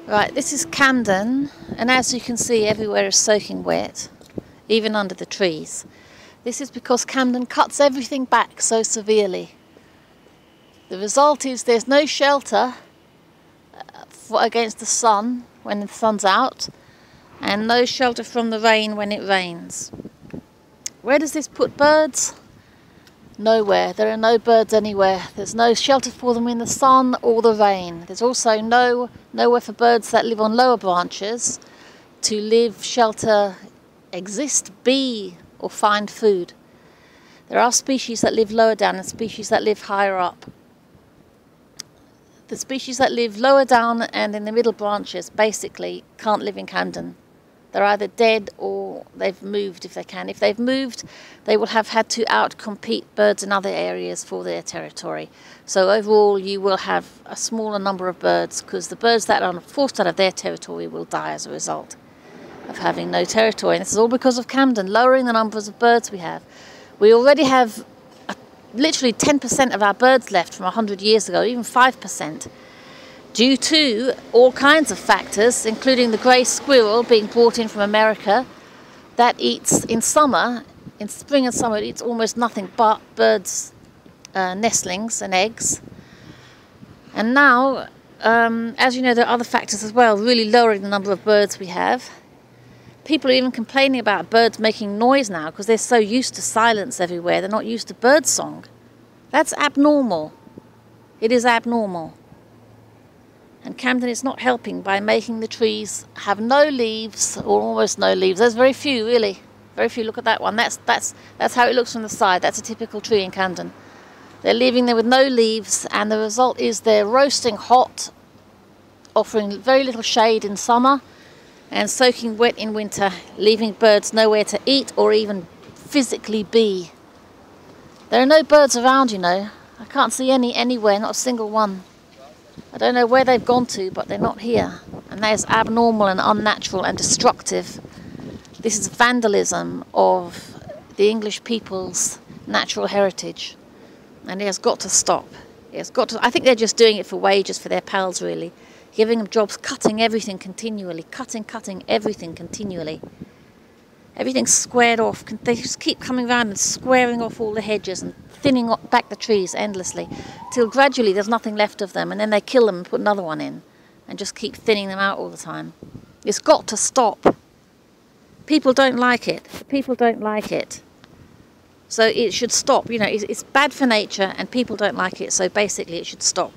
Right, this is Camden, and as you can see, everywhere is soaking wet, even under the trees. This is because Camden cuts everything back so severely. The result is there's no shelter against the sun when the sun's out, and no shelter from the rain when it rains. Where does this put birds? Nowhere. There are no birds anywhere. There's no shelter for them in the sun or the rain. There's also nowhere for birds that live on lower branches to live, shelter, exist, be, or find food. There are species that live lower down and species that live higher up. The species that live lower down and in the middle branches basically can't live in Camden. They're either dead or they've moved if they can. If they've moved, they will have had to outcompete birds in other areas for their territory. So overall, you will have a smaller number of birds because the birds that are forced out of their territory will die as a result of having no territory. And this is all because of Camden, lowering the numbers of birds we have. We already have literally 10% of our birds left from 100 years ago, even 5%. Due to all kinds of factors, including the grey squirrel being brought in from America, that eats in summer, in spring and summer, it eats almost nothing but birds' nestlings and eggs. And now, as you know, there are other factors as well, really lowering the number of birds we have. People are even complaining about birds making noise now because they're so used to silence everywhere, they're not used to bird song. That's abnormal. It is abnormal. And Camden is not helping by making the trees have no leaves, or almost no leaves. There's very few, really. Very few. Look at that one. That's how it looks from the side. That's a typical tree in Camden. They're leaving there with no leaves, and the result is they're roasting hot, offering very little shade in summer, and soaking wet in winter, leaving birds nowhere to eat or even physically be. There are no birds around, you know. I can't see any anywhere, not a single one. I don't know where they've gone to, but they're not here. And that is abnormal and unnatural and destructive. This is vandalism of the English people's natural heritage. And it has got to stop. It has got to. I think they're just doing it for wages for their pals, really. Giving them jobs, cutting everything continually. Cutting everything continually. Everything's squared off. They just keep coming around and squaring off all the hedges and thinning back the trees endlessly, till gradually there's nothing left of them, and then they kill them and put another one in, and just keep thinning them out all the time. It's got to stop. People don't like it. People don't like it. So it should stop. You know, it's bad for nature, and people don't like it, so basically it should stop.